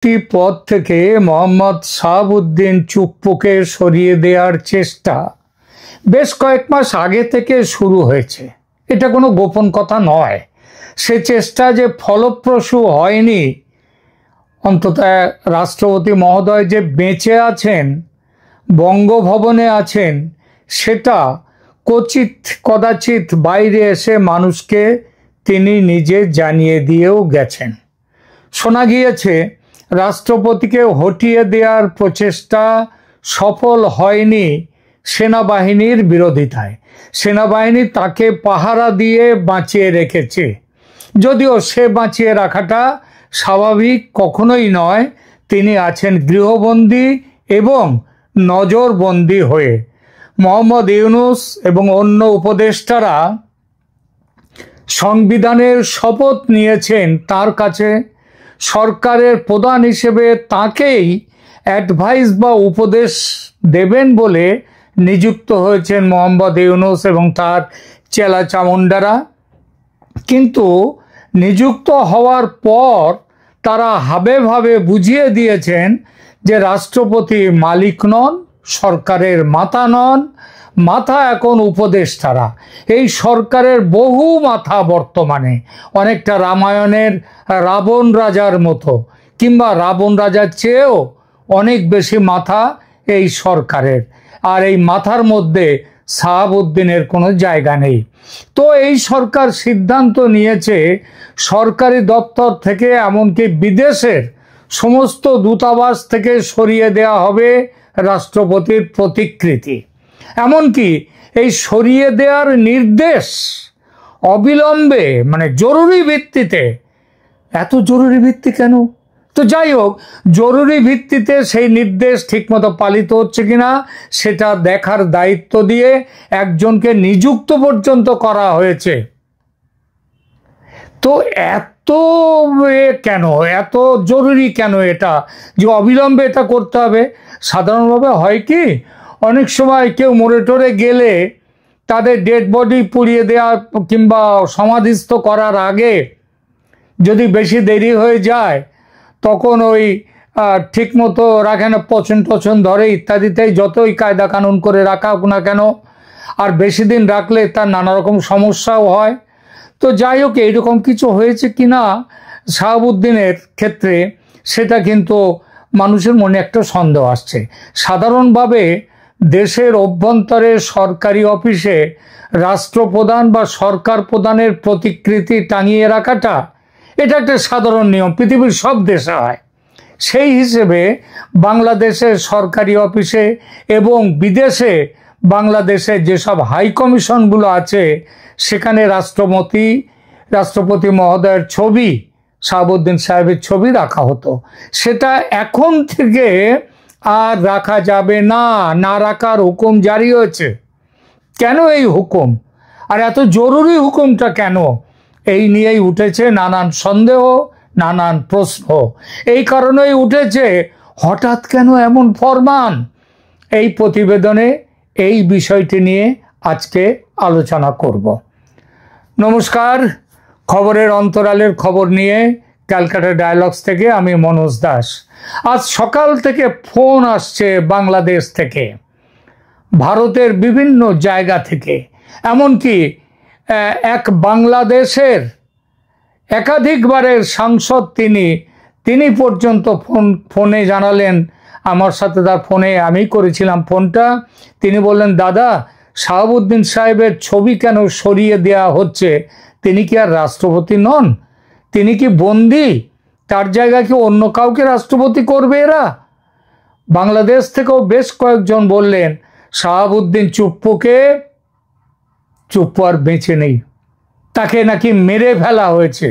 পদ থেকে মোহাম্মদ শাহাবুদ্দিন চুপ্পুকে সরিয়ে দেওয়ার চেষ্টা বেশ কয়েক মাস আগে থেকে শুরু হয়েছে। এটা কোনো গোপন কথা নয়। সে চেষ্টা যে ফলপ্রসূ হয়নি, অন্তত রাষ্ট্রপতি মহোদয় যে বেঁচে আছেন, বঙ্গভবনে আছেন, সেটা কদাচিৎ বাইরে এসে মানুষকে তিনি নিজে জানিয়ে দিয়েও গেছেন। শোনা গিয়েছে রাষ্ট্রপতিকে হটিয়ে দেওয়ার প্রচেষ্টা সফল হয়নি সেনাবাহিনীর বিরোধিতায়। সেনাবাহিনী তাকে পাহারা দিয়ে বাঁচিয়ে রেখেছে, যদিও সে বাঁচিয়ে রাখাটা স্বাভাবিক কখনোই নয়। তিনি আছেন গৃহবন্দী এবং নজরবন্দি হয়ে। মোহাম্মদ ইউনূস এবং অন্য উপদেষ্টারা সংবিধানের শপথ নিয়েছেন তার কাছে। সরকারের প্রধান হিসেবে তাকেই অ্যাডভাইস বা উপদেশ দেবেন বলে নিযুক্ত হয়েছেন মোহাম্মদ ইউনূস এবং তার চেলা চামুন্ডারা। কিন্তু নিযুক্ত হওয়ার পর তারা হাবে ভাবে বুঝিয়ে দিয়েছেন যে রাষ্ট্রপতি মালিক নন, সরকারের মাথা নন, মাথা এখন উপদেষ্টারা। এই সরকারের বহু মাথা বর্তমানে অনেকটা রামায়ণের রাবণ রাজার মতো, কিংবা রাবণ রাজার চেয়েও অনেক বেশি মাথা এই সরকারের। আর এই মাথার মধ্যে শাহাবুদ্দিনের কোনো জায়গা নেই। তো এই সরকার সিদ্ধান্ত নিয়েছে সরকারি দপ্তর থেকে, এমনকি বিদেশের সমস্ত দূতাবাস থেকে সরিয়ে দেওয়া হবে রাষ্ট্রপতির প্রতিকৃতি। এমনকি এই সরিয়ে দেওয়ার নির্দেশ অবিলম্বে, মানে জরুরি ভিত্তিতে। এত জরুরি ভিত্তি কেন? তো যাই হোক, জরুরি ভিত্তিতে সেই নির্দেশ ঠিকমতো পালিত হচ্ছে কিনা সেটা দেখার দায়িত্ব দিয়ে একজনকে নিযুক্ত পর্যন্ত করা হয়েছে। তো এত কেন, এত জরুরি কেন এটা যে অবিলম্বে এটা করতে হবে? সাধারণভাবে হয় কি, অনেক সময় কেউ মরে টরে গেলে তাদের ডেড বডি পুড়িয়ে দেওয়া কিংবা সমাধিস্থ করার আগে যদি বেশি দেরি হয়ে যায়, তখন ওই ঠিকমতো রাখে না, পচন ধরে ইত্যাদিতেই, যতই কায়দা কানুন করে রাখা হোক না কেন, আর বেশি দিন রাখলে তার নানা রকম সমস্যাও হয়। তো যাই হোক, এইরকম কিছু হয়েছে কিনা শাহাবুদ্দিনের ক্ষেত্রে সেটা কিন্তু মানুষের মনে একটা সন্দেহ আসছে। সাধারণভাবে দেশের অভ্যন্তরে সরকারি অফিসে রাষ্ট্রপ্রধান বা সরকার প্রধানের প্রতিকৃতি টাঙিয়ে রাখাটা এটা একটা সাধারণ নিয়ম, পৃথিবীর সব দেশে হয়। সেই হিসেবে বাংলাদেশের সরকারি অফিসে এবং বিদেশে বাংলাদেশে যেসব হাই কমিশনগুলো আছে সেখানে রাষ্ট্রপতি মহোদয়ের ছবি, শাহাবুদ্দিন সাহেবের ছবি রাখা হতো। সেটা এখন থেকে আর রাখা যাবে না, না রাখার হুকুম জারি হয়েছে। কেন এই হুকুম, আর এত জরুরি হুকুমটা কেন? এই নিয়েই উঠেছে নানান সন্দেহ, নানান প্রশ্ন। এই কারণেই উঠেছে হঠাৎ কেন এমন ফরমান। এই প্রতিবেদনে এই বিষয়টি নিয়ে আজকে আলোচনা করব। নমস্কার, খবরের অন্তরালের খবর নিয়ে ক্যালকাটা ডায়ালগস থেকে আমি মনোজ দাস। আজ সকাল থেকে ফোন আসছে বাংলাদেশ থেকে, ভারতের বিভিন্ন জায়গা থেকে। এমনকি এক বাংলাদেশের একাধিকবারের সাংসদ তিনি পর্যন্ত ফোনে জানালেন, আমার সাথে তার ফোনে আমি করেছিলাম ফোনটা। তিনি বললেন, দাদা, শাহাবুদ্দিন সাহেবের ছবি কেন সরিয়ে দেওয়া হচ্ছে? তিনি কি আর রাষ্ট্রপতি নন? তিনি কি বন্দী? তার জায়গায় কি অন্য কাউকে রাষ্ট্রপতি করবে এরা? বাংলাদেশ থেকেও বেশ কয়েকজন বললেন, শাহাবুদ্দিন চুপ্পু আর বেঁচে নেই, তাকে নাকি মেরে ফেলা হয়েছে।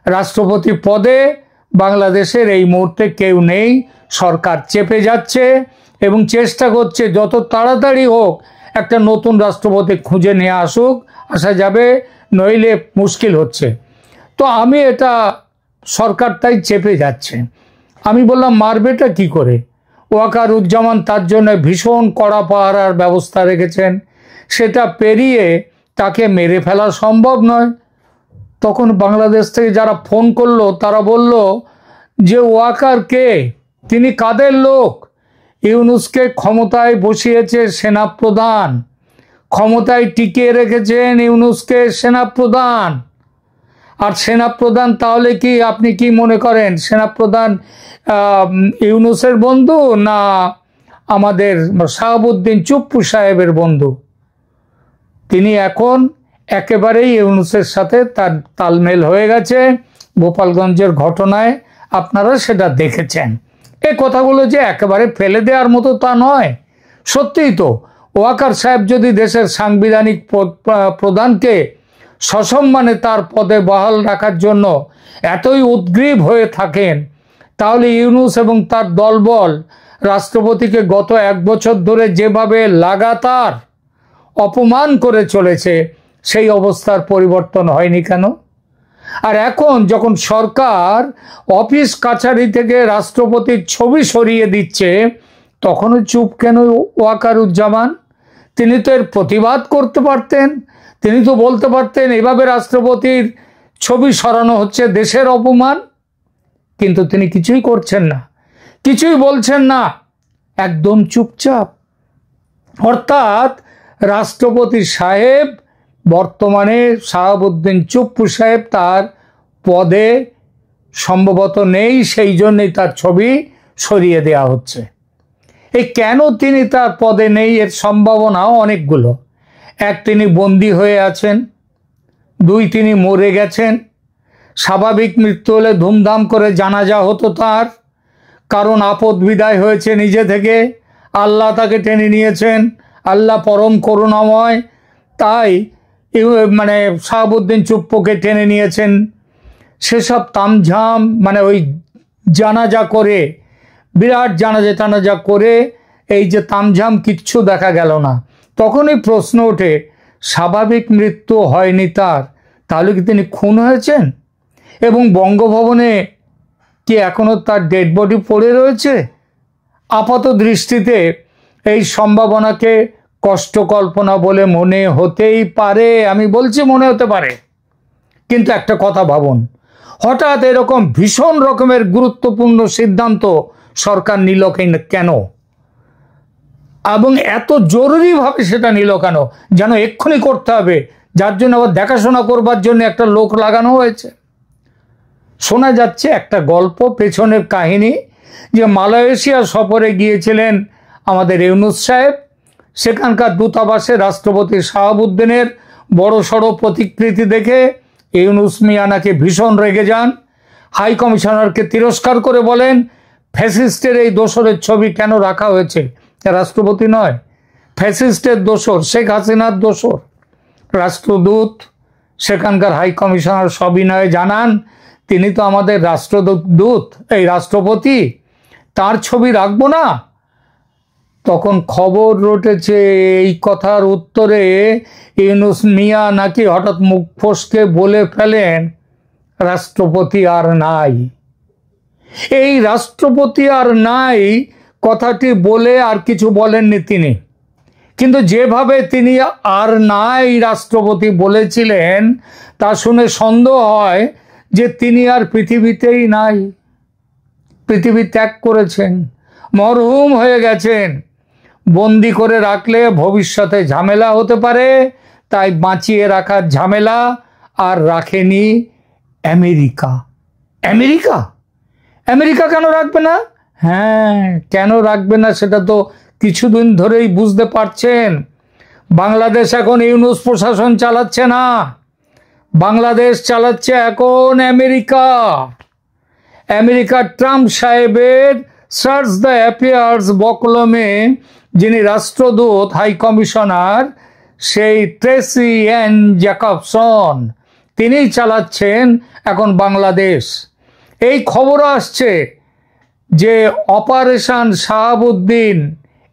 রাষ্ট্রপতি পদে বাংলাদেশের এই মুহূর্তে কেউ নেই। সরকার চেপে যাচ্ছে এবং চেষ্টা করছে যত তাড়াতাড়ি হোক একটা নতুন রাষ্ট্রপতি খুঁজে নিয়ে আসা যাবে, নইলে মুশকিল হচ্ছে। তো আমি এটা সরকার তাই চেপে যাচ্ছে। আমি বললাম, মারবেটা কি করে? ওয়াকারুজ্জামান তার জন্য ভীষণ কড়া পাহারার ব্যবস্থা রেখেছেন, সেটা পেরিয়ে তাকে মেরে ফেলা সম্ভব নয়। তখন বাংলাদেশ থেকে যারা ফোন করলো তারা বলল যে ওয়াকার কে, তিনি কাদের লোক? ইউনূসকে ক্ষমতায় বসিয়েছে সেনাপ্রধান, ক্ষমতায় টিকিয়ে রেখেছেন ইউনূসকে সেনাপ্রধান। আর সেনাপ্রধান তাহলে কি আপনি কি মনে করেন সেনাপ্রধান ইউনূসের বন্ধু না আমাদের শাহাবুদ্দিন চুপ্পু সাহেবের বন্ধু? তিনি এখন একেবারেই ইউনূসের সাথে তার তালমেল হয়ে গেছে। গোপালগঞ্জের ঘটনায় আপনারা সেটা দেখেছেন। এই কথাগুলো যে একেবারে ফেলে দেওয়ার মতো তা নয়, সত্যিই তো। ওয়াকার সাহেব যদি দেশের সাংবিধানিক প্রধানকে সসম্মানে তার পদে বহাল রাখার জন্য এতই উদ্গ্রীব হয়ে থাকেন, তাহলে ইউনূস এবং তার দলবল রাষ্ট্রপতিকে গত 1 বছর ধরে যেভাবে লাগাতার অপমান করে চলেছে, সেই অবস্থার পরিবর্তন হয়নি কেন? আর এখন যখন সরকার অফিস কাছারি থেকে রাষ্ট্রপতির ছবি সরিয়ে দিচ্ছে, তখনও চুপ কেন ওয়াকারুজ্জামান? তিনি তো এর প্রতিবাদ করতে পারতেন। তিনি তো বলতে পারতেন এভাবে রাষ্ট্রপতির ছবি সরানো হচ্ছে দেশের অপমান। কিন্তু তিনি কিছুই করছেন না, কিছুই বলছেন না, একদম চুপচাপ। অর্থাৎ রাষ্ট্রপতি সাহেব বর্তমানে শাহাবুদ্দিন চুপ্পু সাহেব তার পদে সম্ভবত নেই, সেই জন্যই তার ছবি সরিয়ে দেওয়া হচ্ছে। এই কেন তিনি তার পদে নেই এর সম্ভাবনাও অনেকগুলো। 1, তিনি বন্দী হয়ে আছেন। 2, তিনি মরে গেছেন। স্বাভাবিক মৃত্যু হলে ধুমধাম করে জানাজা হতো তার, কারণ আপদ বিদায় হয়েছে নিজে থেকে, আল্লাহ তাকে টেনে নিয়েছেন, আল্লাহ পরম করুণাময়, তাই শাহাবুদ্দিন চুপ্পুকে টেনে নিয়েছেন। সেসব তামঝাম ওই জানাজা করে, বিরাট জানাজা টানাজা করে এই যে তামঝাম কিচ্ছু দেখা গেল না। তখনই প্রশ্ন ওঠে স্বাভাবিক মৃত্যু হয়নি তার, তাহলে কি তিনি খুন হয়েছেন? এবং বঙ্গভবনে কি এখনো তার ডেড বডি পড়ে রয়েছে? আপাত দৃষ্টিতে এই সম্ভাবনাকে কষ্ট কল্পনা বলে মনে হতেই পারে, আমি বলছি মনে হতে পারে। কিন্তু একটা কথা ভাবুন, হঠাৎ এরকম ভীষণ রকমের গুরুত্বপূর্ণ সিদ্ধান্ত সরকার নিল কেন, এবং এত জরুরিভাবে সেটা নিল কেন? যেন এক্ষুনি করতে হবে, যার জন্য আবার দেখাশোনা করবার জন্য একটা লোক লাগানো হয়েছে। শোনা যাচ্ছে একটা গল্প, পেছনের কাহিনী, যে মালয়েশিয়া সফরে গিয়েছিলেন আমাদের ইউনূস সাহেব। সেখানকার দূতাবাসে রাষ্ট্রপতি শাহাবুদ্দিনের বড় সড়ো প্রতিকৃতি দেখে ইউনূস মিয়া নাকি ভীষণ রেগে যান। হাই কমিশনারকে তিরস্কার করে বলেন, ফ্যাসিস্টের এই দোসরের ছবি কেন রাখা হয়েছে? রাষ্ট্রপতি নয়, ফ্যাসিস্টের দোসর, শেখ হাসিনার দোসর। রাষ্ট্রদূত, সেখানকার হাই কমিশনার সবিনয়ে জানান, তিনি তো আমাদের রাষ্ট্রদূত, এই রাষ্ট্রপতি, তার ছবি রাখবো না। তখন খবর রটেছে এই কথার উত্তরে ইউনূস মিয়া নাকি হঠাৎ মুখ ফসকে বলে ফেলেন, রাষ্ট্রপতি আর নাই। এই রাষ্ট্রপতি আর নাই কথাটি বলে আর কিছু বলেননি তিনি, কিন্তু যেভাবে তিনি আর নাই রাষ্ট্রপতি বলেছিলেন তা শুনে সন্দেহ হয় যে তিনি আর পৃথিবীতেই নাই, পৃথিবী ত্যাগ করেছেন, মরহুম হয়ে গেছেন। বন্দি করে রাখলে ভবিষ্যতে ঝামেলা হতে পারে, তাই বাঁচিয়ে রাখার ঝামেলা আর রাখেনি আমেরিকা। আমেরিকা আমেরিকা কেন রাখবে না? হ্যাঁ, কেন রাখবে না সেটা তো কিছুদিন ধরেই বুঝতে পারছেন। বাংলাদেশ এখন ইউনূস প্রশাসন চালাচ্ছে না, বাংলাদেশ চালাচ্ছে এখন আমেরিকা। আমেরিকার ট্রাম্প সাহেবের সার্চ দ্য অ্যাফেয়ার্স বকলমে যিনি রাষ্ট্রদূত হাই কমিশনার, সেই ট্রেসি এন জ্যাকবসন, তিনিই চালাচ্ছেন এখন বাংলাদেশ। এই খবর আসছে যে অপারেশন শাহাবুদ্দিন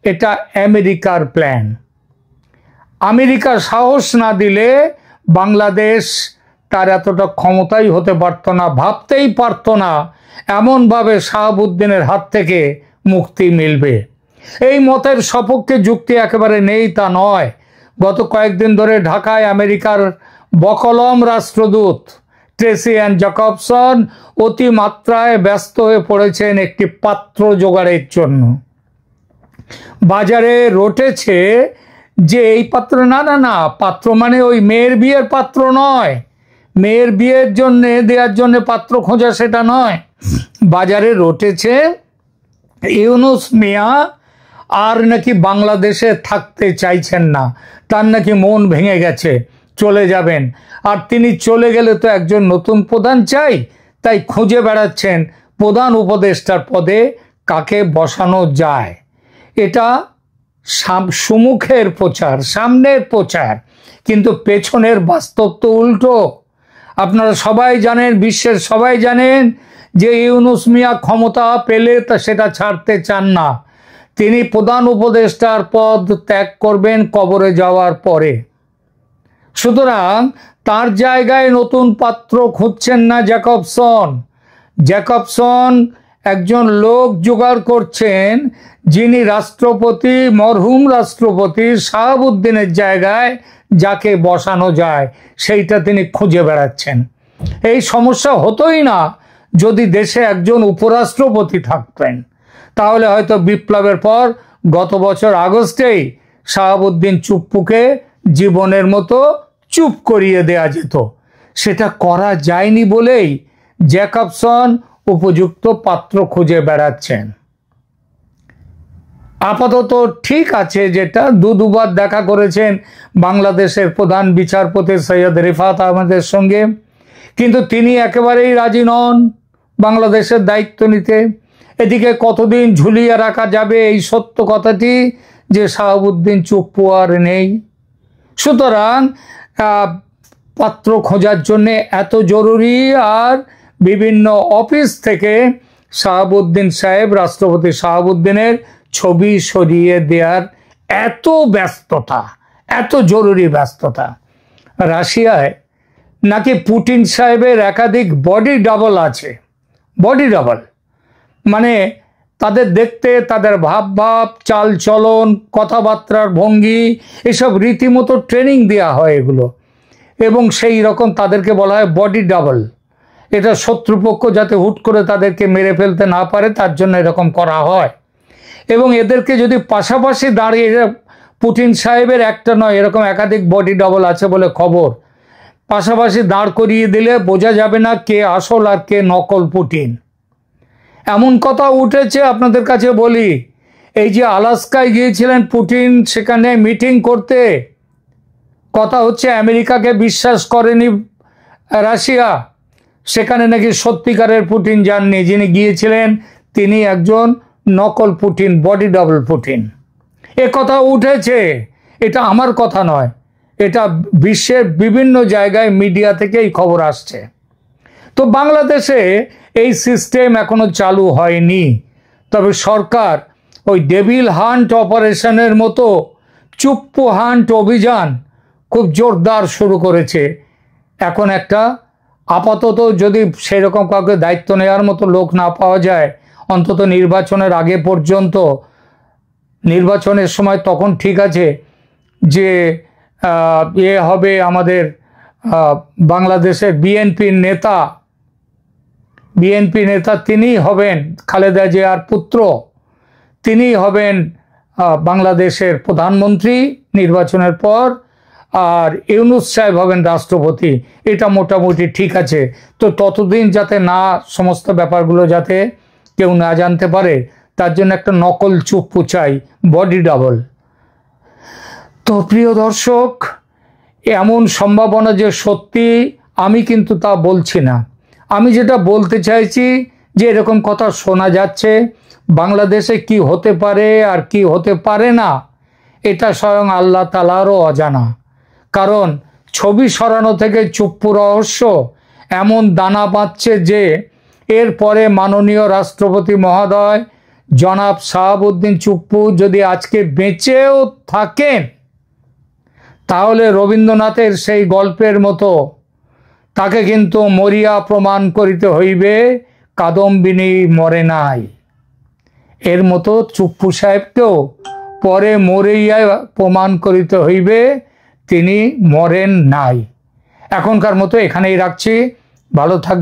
এটা আমেরিকার প্ল্যান। আমেরিকা সাহস না দিলে বাংলাদেশ তার এতটা ক্ষমতাই হতে পারত না, ভাবতেই পারত না এমনভাবে শাহাবুদ্দিনের হাত থেকে মুক্তি মিলবে। এই মতের সপক্ষে যুক্তি একেবারে নেই তা নয়। গত কয়েকদিন ধরে ঢাকায় আমেরিকার বকলম রাষ্ট্রদূত ট্রেসি অ্যান্ড জ্যাকবসন অতিমাত্রায় ব্যস্ত হয়ে পড়েছেন একটি পাত্র জোগাড়ের জন্য। বাজারে রটেছে যে এই পাত্র, না না না, পাত্র মানে ওই মেয়ের বিয়ের পাত্র নয়, মেয়ের বিয়ের জন্য দেওয়ার জন্য পাত্র খোঁজা সেটা নয়। বাজারে রটেছে ইউনূস মিয়া আর নাকি বাংলাদেশে থাকতে চাইছেন না, তার নাকি মন ভেঙে গেছে, চলে যাবেন। আর তিনি চলে গেলে তো একজন নতুন প্রধান চাই, তাই খুঁজে বেড়াচ্ছেন প্রধান উপদেষ্টার পদে কাকে বসানো যায়। এটা সুমুখের প্রচার, সামনের প্রচার, কিন্তু পেছনের বাস্তব তো উল্টো। আপনারা সবাই জানেন, বিশ্বের সবাই জানেন যে ইউনূস মিয়া ক্ষমতা পেলে তা সেটা ছাড়তে চান না। তিনি প্রধান উপদেষ্টার পদ ত্যাগ করবেন কবরে যাওয়ার পরে। সুতরাং তার জায়গায় নতুন পাত্র খুঁজছেন না জ্যাকবসন। জ্যাকবসন একজন লোক জোগাড় করছেন যিনি রাষ্ট্রপতি, মরহুম রাষ্ট্রপতি শাহাবুদ্দিনের জায়গায় যাকে বসানো যায় সেইটা তিনি খুঁজে বেড়াচ্ছেন। এই সমস্যা হতোই না যদি দেশে একজন উপরাষ্ট্রপতি থাকতেন, তাহলে হয়তো বিপ্লবের পর গত বছর আগস্টেই শাহাবুদ্দিন চুপ্পুকে জীবনের মতো চুপ করিয়ে দেয়া যেত। সেটা করা যায়নি বলেই জ্যাকবসন উপযুক্ত পাত্র খুঁজে বেড়াচ্ছেন। আপাতত ঠিক আছে, যেটা দুবার দেখা করেছেন বাংলাদেশের প্রধান বিচারপতি সৈয়দ রিফাত আহমেদের সঙ্গে, কিন্তু তিনি একেবারেই রাজি নন বাংলাদেশের দায়িত্ব নিতে। এদিকে কতদিন ঝুলিয়ে রাখা যাবে এই সত্য কথাটি যে শাহাবুদ্দিন চুপ্পু আর নেই। সুতরাং পাত্র খোঁজার জন্যে এত জরুরি, আর বিভিন্ন অফিস থেকে শাহাবুদ্দিন সাহেব, রাষ্ট্রপতি শাহাবুদ্দিনের ছবি সরিয়ে দেওয়ার এত ব্যস্ততা, এত জরুরি ব্যস্ততা। রাশিয়ায় নাকি পুতিন সাহেবের একাধিক বডি ডাবল আছে। বডি ডাবল মানে তাদের দেখতে, তাদের ভাব, চাল চলন, কথাবার্তার ভঙ্গি, এসব রীতিমতো ট্রেনিং দেওয়া হয় এগুলো, এবং সেই রকম তাদেরকে বলা হয় বডি ডাবল। এটা শত্রুপক্ষ যাতে হুট করে তাদেরকে মেরে ফেলতে না পারে তার জন্য এরকম করা হয়। এবং এদেরকে যদি পাশাপাশি দাঁড়িয়ে, পুতিন সাহেবের একটা নয়, এরকম একাধিক বডি ডাবল আছে বলে খবর, পাশাপাশি দাঁড় করিয়ে দিলে বোঝা যাবে না কে আসল আর কে নকল পুতিন। এমন কথা উঠেছে, আপনাদের কাছে বলি, এই যে আলাস্কায় গিয়েছিলেন পুতিন সেখানে মিটিং করতে, কথা হচ্ছে আমেরিকাকে বিশ্বাস করেনি রাশিয়া, সেখানে নাকি সত্যিকারের পুতিন যাননি, যিনি গিয়েছিলেন তিনি একজন নকল পুতিন, বডি ডাবল পুতিন। এ কথা উঠেছে, এটা আমার কথা নয়, এটা বিশ্বের বিভিন্ন জায়গায় মিডিয়া থেকে এই খবর আসছে। তো বাংলাদেশে এই সিস্টেম এখনো চালু হয়নি, তবে সরকার ওই ডেভিল হান্ট অপারেশনের মতো চুপ্পু হান্ট অভিযান খুব জোরদার শুরু করেছে। এখন একটা আপাতত যদি সেরকম কাউকে দায়িত্ব নেওয়ার মতো লোক না পাওয়া যায়, অন্তত নির্বাচনের আগে পর্যন্ত, নির্বাচনের সময় তখন ঠিক আছে যে হবে আমাদের বাংলাদেশের বিএনপির নেতা, তিনিই হবেন খালেদা জিয়ার পুত্র, তিনিই হবেন বাংলাদেশের প্রধানমন্ত্রী নির্বাচনের পর, আর ইউনূস সাহেব হবেন রাষ্ট্রপতি। এটা মোটামুটি ঠিক আছে। তো ততদিন যাতে না, সমস্ত ব্যাপারগুলো যাতে কেউ না জানতে পারে, তার জন্য একটা নকল চুপ্পু চাই, বডি ডাবল। তো প্রিয় দর্শক, এমন সম্ভাবনা যে সত্যি, আমি কিন্তু তা বলছি না। আমি যেটা বলতে চাইছি যে এরকম কথা শোনা যাচ্ছে, বাংলাদেশে কি হতে পারে আর কি হতে পারে না এটা স্বয়ং আল্লাহ তাআলারও অজানা। কারণ ছবি সরানো থেকে চুপ্পু রহস্য এমন দানা বাঁধছে যে এরপরে মাননীয় রাষ্ট্রপতি মহোদয় জনাব শাহাবুদ্দিন চুপ্পু যদি আজকে বেঁচেও থাকেন, তাহলে রবীন্দ্রনাথের সেই গল্পের মতো তাকে কিন্তু মরিয়া প্রমাণ করিতে হইবে, কাদম্বিনী মরে নাই। এর মতো চুপ্পু সাহেবকেও পরে মরিয়া প্রমাণ করিতে হইবে তিনি মরেন নাই। এখনকার মতো এখানেই রাখছি। ভালো থাকবে।